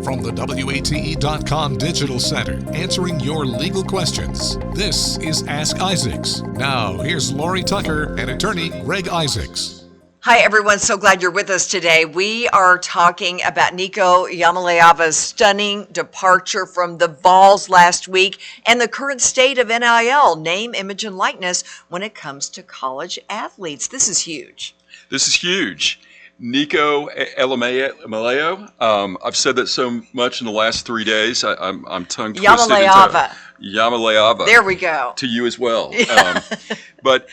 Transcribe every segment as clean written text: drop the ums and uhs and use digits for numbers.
From the WATE.com Digital Center, answering your legal questions, this is Ask Isaacs. Now, here's Lori Tucker and attorney Greg Isaacs. Hi, everyone. So glad you're with us today. We are talking about Nico Iamaleava's stunning departure from the Vols last week and the current state of NIL, name, image, and likeness, when it comes to college athletes. This is huge. This is huge. Nico Iamaleava. I've said that so much in the last 3 days. I'm tongue twisted. Yamaleava. There we go. To you as well. But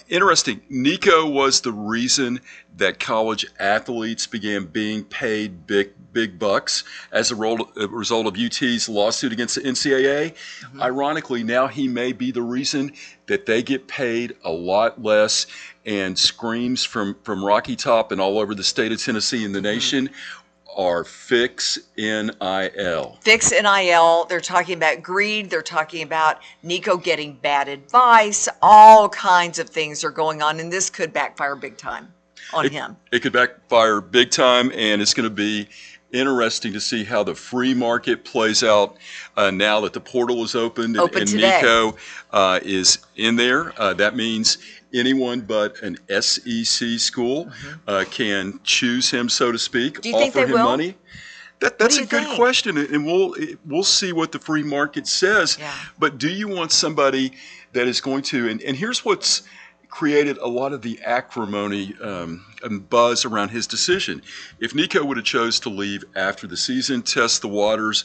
interesting. Nico was the reason that college athletes began being paid big bucks as a result of UT's lawsuit against the NCAA. Mm-hmm. Ironically, now he may be the reason that they get paid a lot less, and screams from Rocky Top and all over the state of Tennessee and the nation are fix NIL. Fix NIL. They're talking about greed. They're talking about Nico getting bad advice. All kinds of things are going on, and this could backfire big time on him. It could backfire big time, and it's going to be interesting to see how the free market plays out now that the portal is opened and Nico is in there. That means anyone but an SEC school can choose him, so to speak. Do you think they will? Money. That's a good question, and we'll see what the free market says. Yeah. But do you want somebody that is going to? And here's what's created a lot of the acrimony and buzz around his decision. If Nico would have chose to leave after the season, test the waters,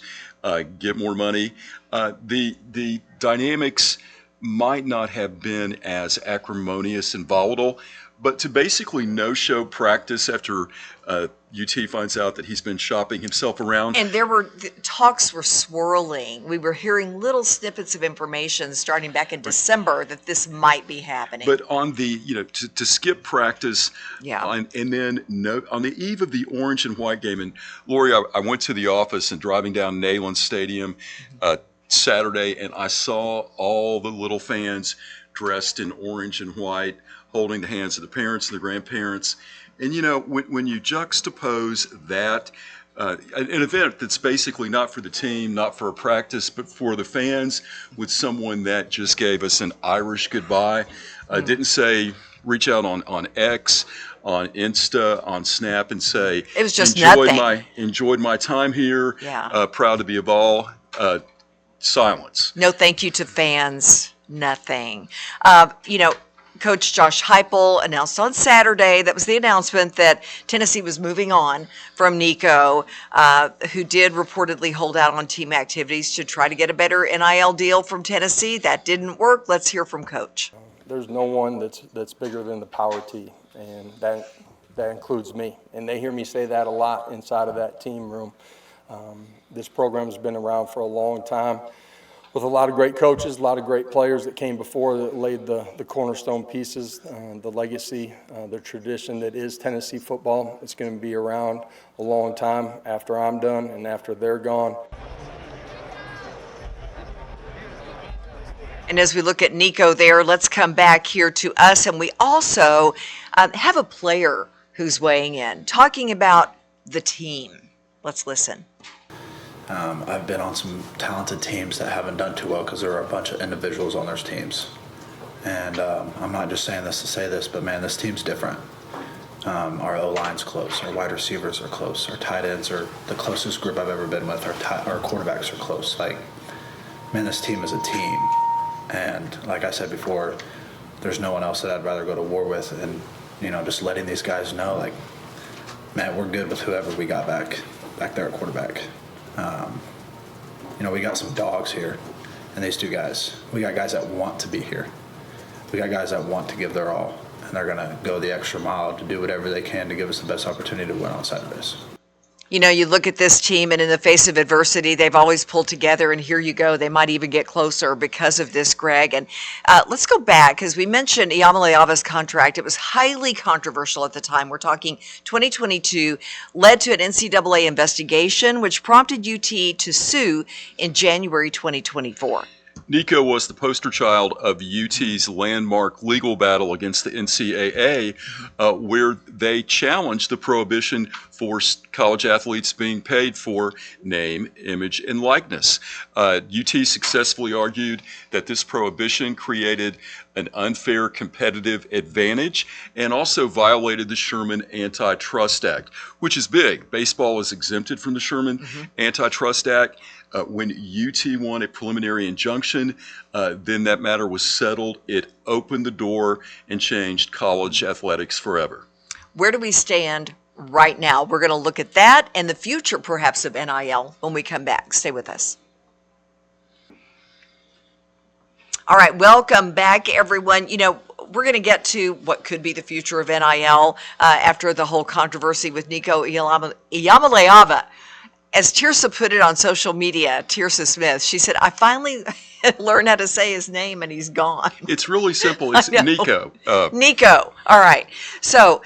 get more money, the dynamics might not have been as acrimonious and volatile. But to basically no-show practice after UT finds out that he's been shopping himself around. And talks were swirling. We were hearing little snippets of information starting back in December that this might be happening. But on the, to skip practice, and then on the eve of the orange and white game, and Lori, I went to the office and driving down Neyland Stadium Saturday, and I saw all the little fans dressed in orange and white, holding the hands of the parents and the grandparents. And, when you juxtapose that, an event that's basically not for the team, not for a practice, but for the fans, with someone that just gave us an Irish goodbye, didn't say, reach out on X, on Insta, on Snap, and say, it was just enjoyed my time here, proud to be a Vol. Silence. No thank you to fans, nothing. Coach Josh Heupel announced on Saturday, that was the announcement, that Tennessee was moving on from Nico, who did reportedly hold out on team activities to try to get a better NIL deal from Tennessee. That didn't work. Let's hear from Coach. There's no one that's bigger than the power T, and that includes me. And they hear me say that a lot inside of that team room. This program's been around for a long time, with a lot of great coaches, a lot of great players that came before that laid the cornerstone pieces, the legacy, the tradition that is Tennessee football. It's going to be around a long time after I'm done and after they're gone. And as we look at Nico there, let's come back here to us. And we also have a player who's weighing in, talking about the team. Let's listen. I've been on some talented teams that haven't done too well because there are a bunch of individuals on those teams. And I'm not just saying this to say this, but man, this team's different. Our O-line's close, our wide receivers are close, our tight ends are the closest group I've ever been with, our quarterbacks are close. Man, this team is a team. And like I said before, there's no one else that I'd rather go to war with. And, just letting these guys know, man, we're good with whoever we got back there at quarterback. We got some dogs here, and these two guys, we got guys that want to be here. We got guys that want to give their all, and they're going to go the extra mile to do whatever they can to give us the best opportunity to win on Saturdays. You look at this team, and in the face of adversity, they've always pulled together, and here you go. They might even get closer because of this, Greg. And let's go back, because we mentioned Iamaleava's contract. It was highly controversial at the time. We're talking 2022, led to an NCAA investigation, which prompted UT to sue in January 2024. Nico was the poster child of UT's landmark legal battle against the NCAA, where they challenged the prohibition for college athletes being paid for name, image, and likeness. UT successfully argued that this prohibition created an unfair competitive advantage and also violated the Sherman Antitrust Act, which is big. Baseball is exempted from the Sherman Antitrust Act. When UT won a preliminary injunction, then that matter was settled. It opened the door and changed college athletics forever. Where do we stand right now? We're going to look at that and the future, perhaps, of NIL when we come back. Stay with us. All right, welcome back, everyone. You know, we're going to get to what could be the future of NIL after the whole controversy with Nico Iamaleava. As Tirsa put it on social media, Tirsa Smith, she said, I finally learned how to say his name and he's gone. It's really simple. It's Nico. Nico. All right. So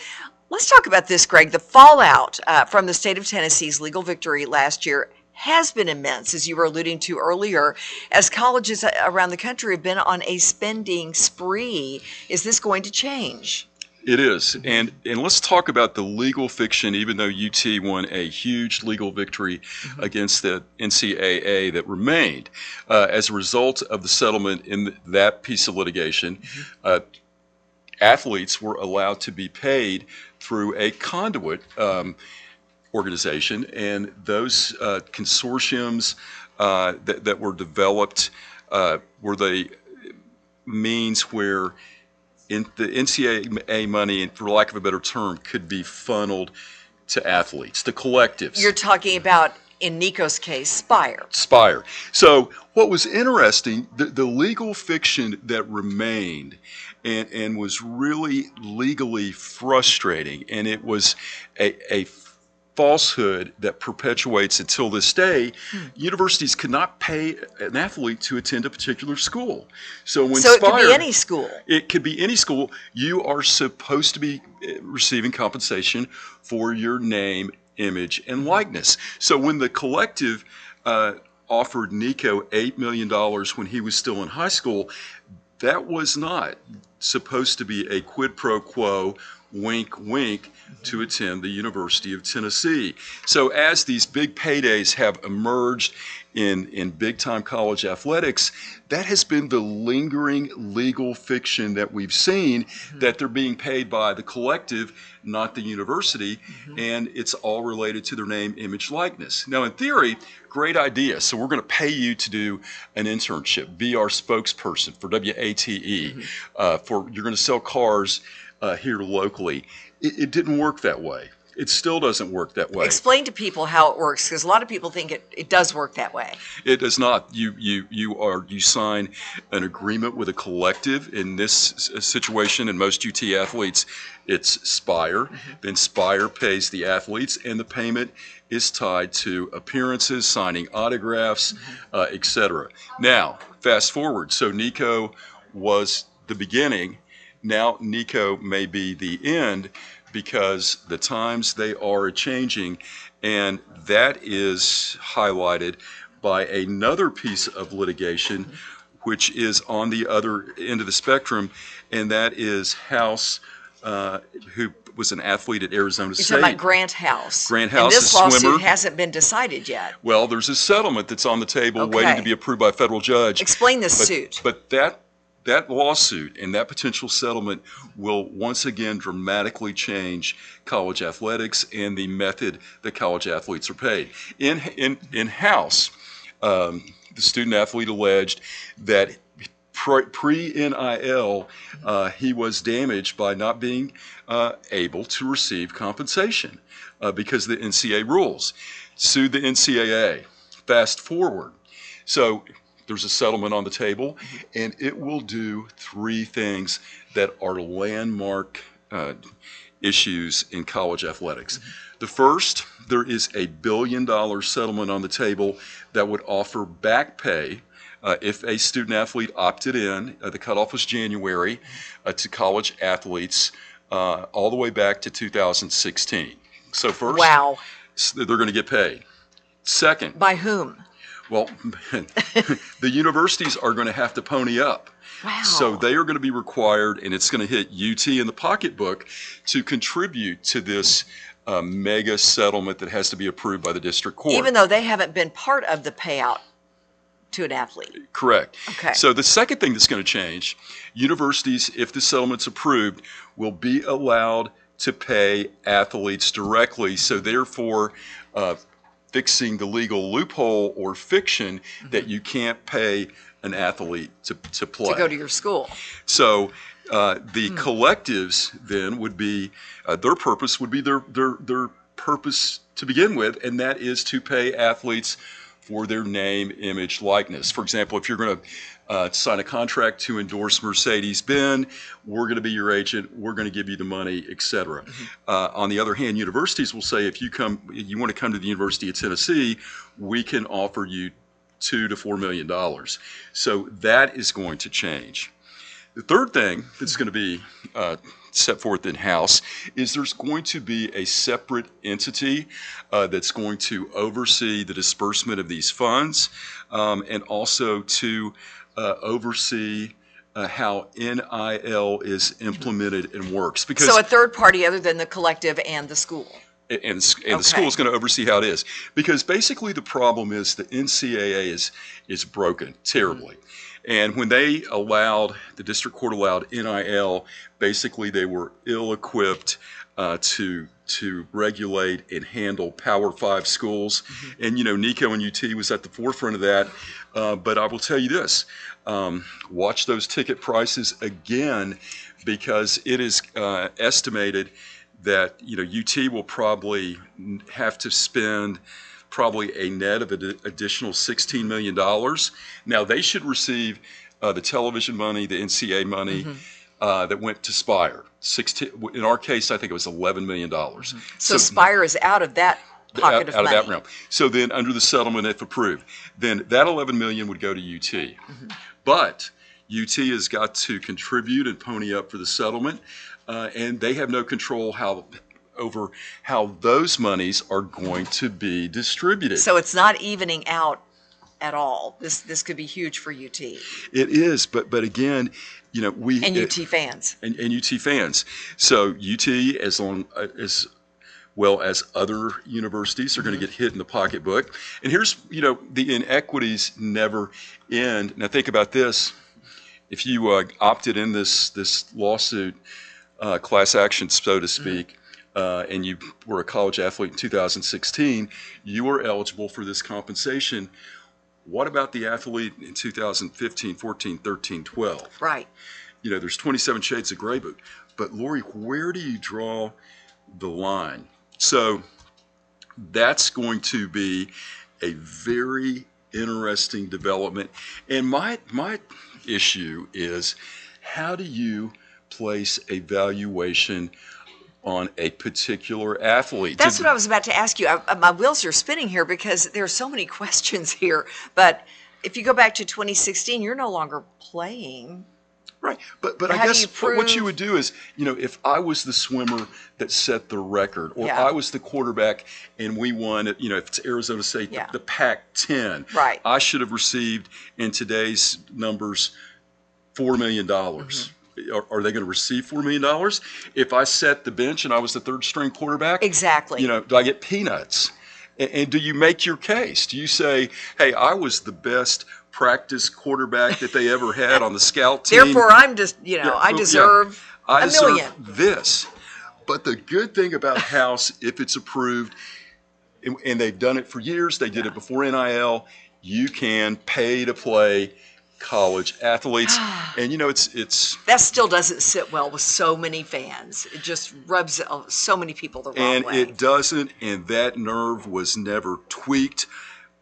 let's talk about this, Greg. The fallout from the state of Tennessee's legal victory last year has been immense, as you were alluding to earlier, as colleges around the country have been on a spending spree. Is this going to change? It is. And let's talk about the legal fiction, even though UT won a huge legal victory against the NCAA that remained. As a result of the settlement in that piece of litigation, athletes were allowed to be paid through a conduit organization, and those consortiums that were developed were the means where the NCAA money, and for lack of a better term, could be funneled to athletes, the collectives. You're talking about, in Nico's case, Spire. Spire. So what was interesting, the legal fiction that remained and was really legally frustrating, and it was a falsehood that perpetuates until this day. Universities could not pay an athlete to attend a particular school. So when So Spire, it could be any school. It could be any school. You are supposed to be receiving compensation for your name, image, and likeness. So when the collective offered Nico $8 million when he was still in high school, that was not supposed to be a quid pro quo, wink, wink, to attend the University of Tennessee. So as these big paydays have emerged in big-time college athletics, that has been the lingering legal fiction that we've seen, that they're being paid by the collective, not the university, and it's all related to their name, image, likeness. Now, in theory, great idea. So we're going to pay you to do an internship, be our spokesperson for WATE, for you're going to sell cars here locally. It didn't work that way. It still doesn't work that way. Explain to people how it works, because a lot of people think it does work that way. It does not. You sign an agreement with a collective. In this situation, and most UT athletes, it's Spire. Then Spire pays the athletes, and the payment is tied to appearances, signing autographs, etc. Now, fast forward. So Nico was the beginning. Now Nico may be the end, because the times they are changing, and that is highlighted by another piece of litigation, which is on the other end of the spectrum, and that is House, who was an athlete at Arizona State. You're talking about Grant House. Grant House, and this a lawsuit swimmer. hasn't been decided yet. Well, there's a settlement that's on the table, Okay. waiting to be approved by a federal judge. Explain this suit. But that lawsuit and that potential settlement will once again dramatically change college athletics and the method that college athletes are paid. In House, the student athlete alleged that pre-NIL, he was damaged by not being able to receive compensation because of the NCAA rules. Sued the NCAA. Fast forward. So there's a settlement on the table, and it will do three things that are landmark issues in college athletics. The first, there is a $1 billion settlement on the table that would offer back pay if a student athlete opted in. The cutoff was January, to college athletes all the way back to 2016. So first, Wow. they're going to get paid. Second, By whom? well, the universities are going to have to pony up. Wow. So they are going to be required, and it's going to hit UT in the pocketbook to contribute to this mega settlement that has to be approved by the district court. Even though they haven't been part of the payout to an athlete. Correct. Okay. So the second thing that's going to change, universities, if the settlement's approved, will be allowed to pay athletes directly. So therefore, fixing the legal loophole or fiction that you can't pay an athlete to play. To go to your school. So the collectives then would be, their purpose would be their purpose to begin with, and that is to pay athletes for their name, image, likeness. For example, if you're going to sign a contract to endorse Mercedes-Benz, we're going to be your agent, we're going to give you the money, etc. On the other hand, universities will say, if you want to come to the University of Tennessee, we can offer you $2 to $4 million. So that is going to change. The third thing that's going to be set forth in-house is there's going to be a separate entity that's going to oversee the disbursement of these funds and also to oversee how NIL is implemented and works. Because So a third party other than the collective and the school. And the school is going to oversee how it is. Because basically the problem is the NCAA is broken terribly. And when they allowed, the district court allowed NIL, basically they were ill-equipped to regulate and handle Power 5 schools. And, Nico and UT was at the forefront of that. But I will tell you this, watch those ticket prices again, because it is estimated that, UT will probably have to spend probably a net of an additional $16 million. Now, they should receive the television money, the NCAA money that went to Spire. In our case, I think it was $11 million. So Spire is out of that pocket of money. Out of that realm. So then under the settlement, if approved, then that $11 million would go to UT. But UT has got to contribute and pony up for the settlement, and they have no control over how those monies are going to be distributed. So it's not evening out at all. This could be huge for UT. It is, but again, we and UT fans and UT fans. So UT, as well as other universities, are going to get hit in the pocketbook. And here's the inequities never end. Now think about this: if you opted in this lawsuit, class action, so to speak. And you were a college athlete in 2016, you were eligible for this compensation. What about the athlete in 2015, 14, 13, 12? Right. There's 27 shades of gray, but Lori, where do you draw the line? So that's going to be a very interesting development. And my issue is, how do you place a valuation on a particular athlete? That's what I was about to ask you. My wheels are spinning here because there are so many questions here. But if you go back to 2016, you're no longer playing. Right. But I guess what you would do is, if I was the swimmer that set the record, or I was the quarterback and we won, if it's Arizona State, the Pac-10, right, I should have received, in today's numbers, $4 million. Are they going to receive $4 million? If I set the bench and I was the third string quarterback? Exactly. Do I get peanuts? And do you make your case? Do you say, hey, I was the best practice quarterback that they ever had on the scout team? Therefore, I'm just, I deserve I $1 million. deserve this. But the good thing about House, if it's approved, and they've done it for years, they did it before NIL, you can pay to play college athletes. And it's that still doesn't sit well with so many fans. It just rubs so many people the wrong way. And it doesn't, and that nerve was never tweaked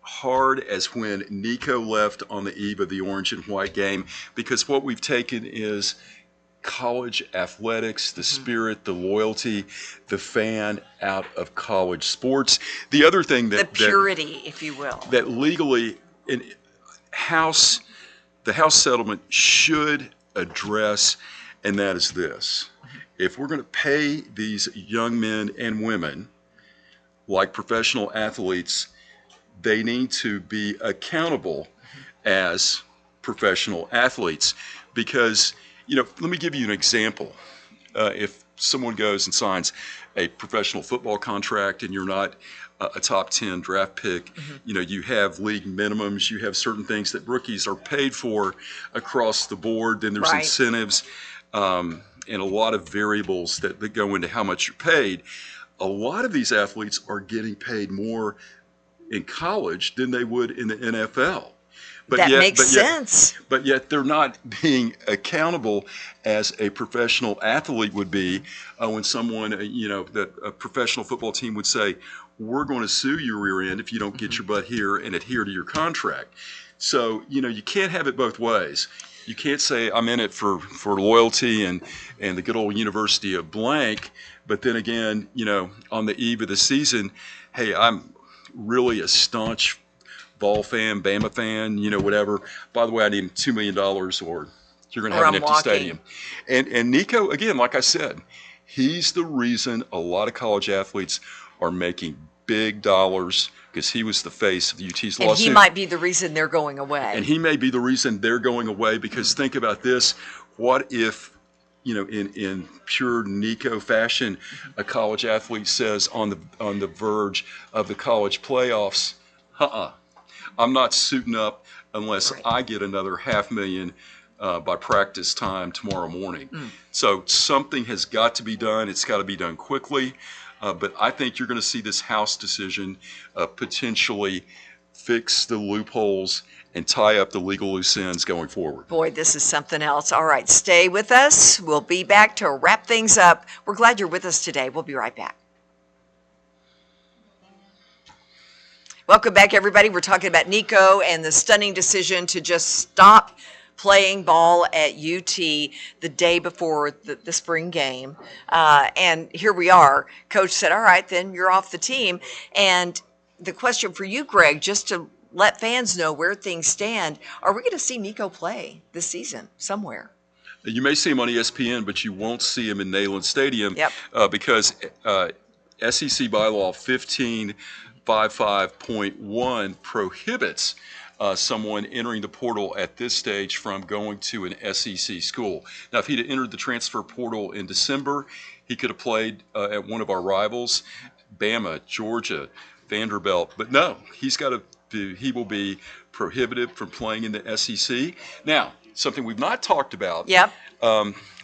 hard as when Nico left on the eve of the orange and white game, because what we've taken is college athletics, the spirit, the loyalty, the fan out of college sports. The other thing the purity, if you will, that legally in the House settlement should address, and that is this: if we're going to pay these young men and women like professional athletes, they need to be accountable as professional athletes. because, let me give you an example. If someone goes and signs a professional football contract and you're not a top 10 draft pick, you have league minimums, you have certain things that rookies are paid for across the board, then there's incentives, and a lot of variables that go into how much you're paid. A lot of these athletes are getting paid more in college than they would in the NFL. That makes sense. But yet they're not being accountable as a professional athlete would be when someone, that a professional football team would say, we're going to sue your rear end if you don't get your butt here and adhere to your contract. So, you can't have it both ways. You can't say I'm in it for loyalty and the good old University of blank, but then again, on the eve of the season, hey, I'm really a staunch Vol fan, Bama fan, whatever. By the way, I need $2 million or you're going to have an empty stadium. And Nico, again, like I said, he's the reason a lot of college athletes are making big dollars because he was the face of the UT's lawsuit. And he might be the reason they're going away. And he may be the reason they're going away because think about this. What if, in pure Nico fashion, a college athlete says on the verge of the college playoffs, I'm not suiting up unless I get another $500,000 by practice time tomorrow morning. So something has got to be done. It's got to be done quickly. But I think you're going to see this House decision potentially fix the loopholes and tie up the legal loose ends going forward. Boy, this is something else. All right, stay with us. We'll be back to wrap things up. We're glad you're with us today. We'll be right back. Welcome back, everybody. We're talking about Nico and the stunning decision to just stop playing ball at UT the day before the spring game. And here we are. Coach said, all right, then you're off the team. And the question for you, Greg, just to let fans know where things stand, are we going to see Nico play this season somewhere? You may see him on ESPN, but you won't see him in Neyland Stadium because SEC bylaw 1555.1 prohibits someone entering the portal at this stage from going to an SEC school. Now, if he'd have entered the transfer portal in December, he could have played at one of our rivals, Bama, Georgia, Vanderbilt. But no, he will be prohibited from playing in the SEC. Now, something we've not talked about.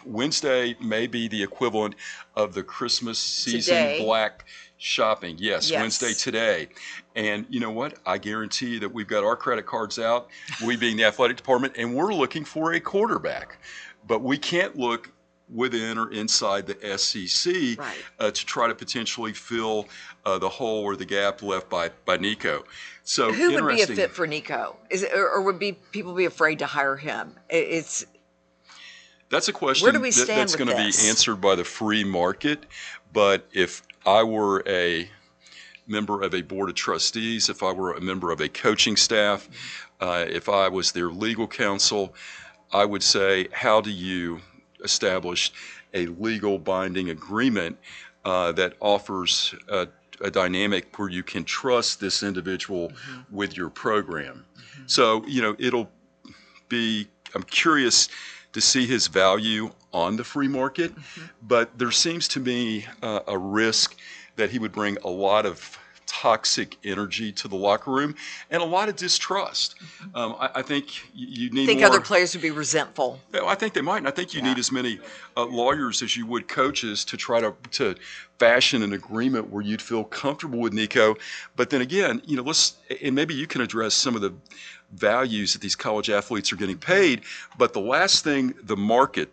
Wednesday may be the equivalent of the Christmas season black shopping. Yes, Wednesday today. And you know what? I guarantee you that we've got our credit cards out, we being the athletic department, and we're looking for a quarterback. But we can't look within or inside the SEC to try to potentially fill the hole or the gap left by Nico. So who would be a fit for Nico? Or would people be afraid to hire him? That's a question that's going to be answered by the free market. But if I were a member of a board of trustees, if I were a member of a coaching staff, if I was their legal counsel, I would say, how do you establish a legal binding agreement that offers a dynamic where you can trust this individual with your program? So, it'll be, I'm curious to see his value on the free market, but there seems to be a risk that he would bring a lot of toxic energy to the locker room and a lot of distrust. I think you need more. Other players would be resentful. I think they might, and I think you need as many lawyers as you would coaches to try to fashion an agreement where you'd feel comfortable with Nico. But then again, and maybe you can address some of the values that these college athletes are getting paid. But the last thing the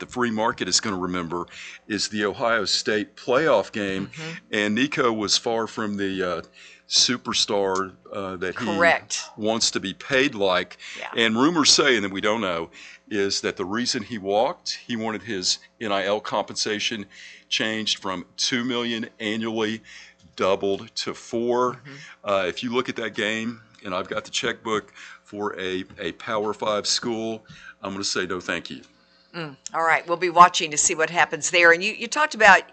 free market is going to remember is the Ohio State playoff game. And Nico was far from the superstar that he wants to be paid like. And rumors say, and that we don't know, is that the reason he walked, he wanted his NIL compensation changed from $2 million annually, doubled to $4 million. If you look at that game, and I've got the checkbook for a Power 5 school, I'm going to say no thank you. All right, we'll be watching to see what happens there. And you talked about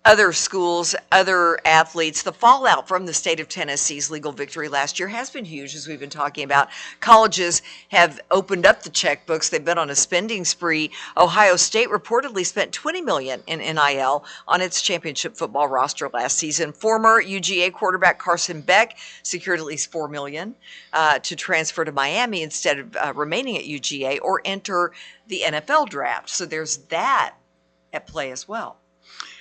other schools, other athletes, the fallout from the state of Tennessee's legal victory last year has been huge, as we've been talking about. Colleges have opened up the checkbooks. They've been on a spending spree. Ohio State reportedly spent $20 million in NIL on its championship football roster last season. Former UGA quarterback Carson Beck secured at least $4 million to transfer to Miami instead of remaining at UGA or enter the NFL draft. So there's that at play as well.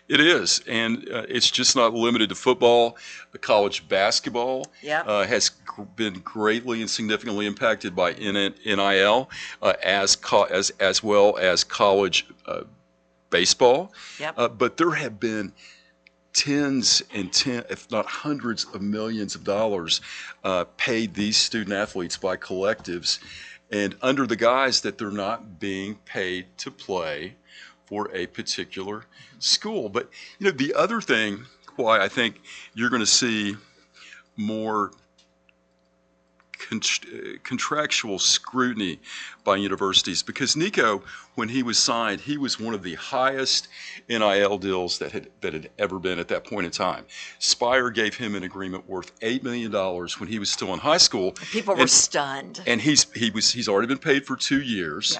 It is, and it's just not limited to football. The college basketball has been greatly and significantly impacted by NIL, as well as college baseball. But there have been tens, if not hundreds of millions of dollars paid these student athletes by collectives, and under the guise that they're not being paid to play for a particular school. But the other thing why I think you're going to see more contractual scrutiny by universities, because Nico, when he was signed, he was one of the highest NIL deals that had ever been at that point in time. Spire gave him an agreement worth $8 million when he was still in high school. People were stunned. And he's already been paid for 2 years.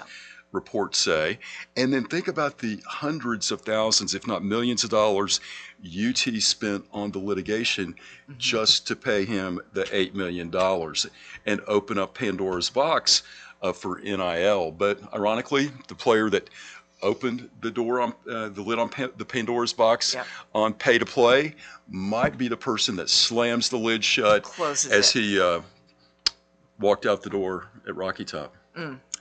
Reports say. And then think about the hundreds of thousands, if not millions of dollars UT spent on the litigation just to pay him the $8 million and open up Pandora's box for NIL. But ironically, the player that opened the door on the lid on the Pandora's box on pay to play might be the person that slams the lid shut as he walked out the door at Rocky Top.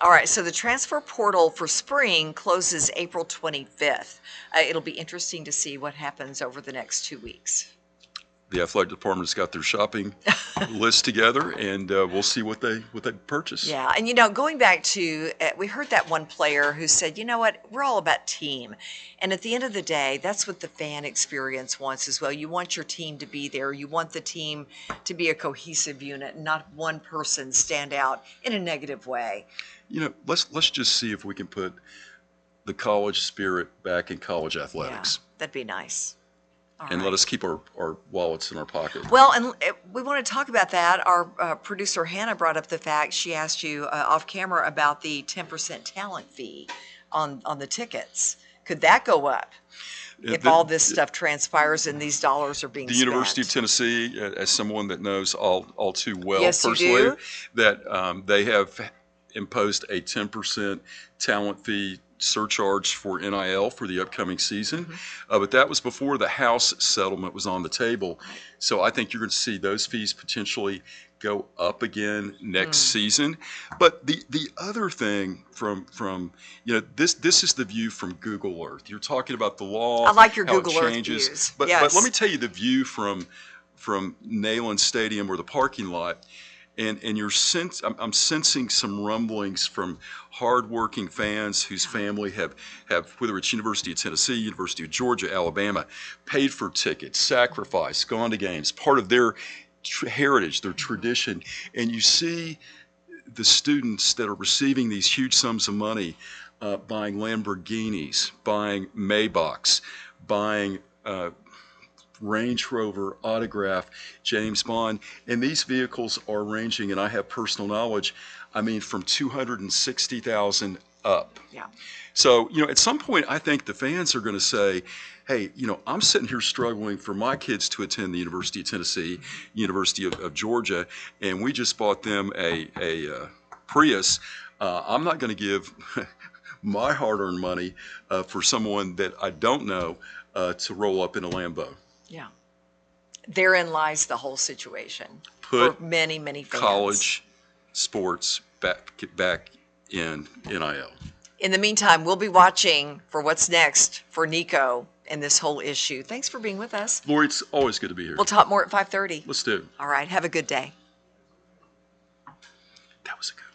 All right, so the transfer portal for spring closes April 25th. It'll be interesting to see what happens over the next 2 weeks. The athletic department's got their shopping list together, and we'll see what they purchase. Yeah, and going back to, we heard that one player who said, you know what, we're all about team. And at the end of the day, that's what the fan experience wants as well. You want your team to be there. You want the team to be a cohesive unit, not one person stand out in a negative way. Let's just see if we can put the college spirit back in college athletics. Yeah, that'd be nice. And let us keep our wallets in our pocket. Well, and we want to talk about that. Our producer, Hannah, brought up the fact, she asked you off camera about the 10% talent fee on the tickets. Could that go up if all this stuff transpires and these dollars are being spent? The University of Tennessee, as someone that knows all too well personally, you do? That they have imposed a 10% talent fee surcharge for NIL for the upcoming season. But that was before the House settlement was on the table. So I think you're going to see those fees potentially go up again next season. But the other thing from this is the view from Google Earth. You're talking about the law. I like your how Google it Earth changes. views. But let me tell you the view from Neyland Stadium or the parking lot. And I'm sensing some rumblings from hardworking fans whose family have, whether it's University of Tennessee, University of Georgia, Alabama, paid for tickets, sacrificed, gone to games, part of their heritage, their tradition. And you see the students that are receiving these huge sums of money buying Lamborghinis, buying Maybachs, buying Range Rover, autograph, James Bond, and these vehicles are ranging, and I have personal knowledge, from $260,000 up. Yeah. So, at some point, I think the fans are going to say, hey, I'm sitting here struggling for my kids to attend the University of Tennessee, University of Georgia, and we just bought them a Prius. I'm not going to give my hard-earned money for someone that I don't know to roll up in a Lambo. Yeah. Therein lies the whole situation Put for many, many fans. College sports back in NIL. In the meantime, we'll be watching for what's next for Nico and this whole issue. Thanks for being with us. Lori, it's always good to be here. We'll talk more at 5:30. Let's do it. All right. Have a good day. That was a good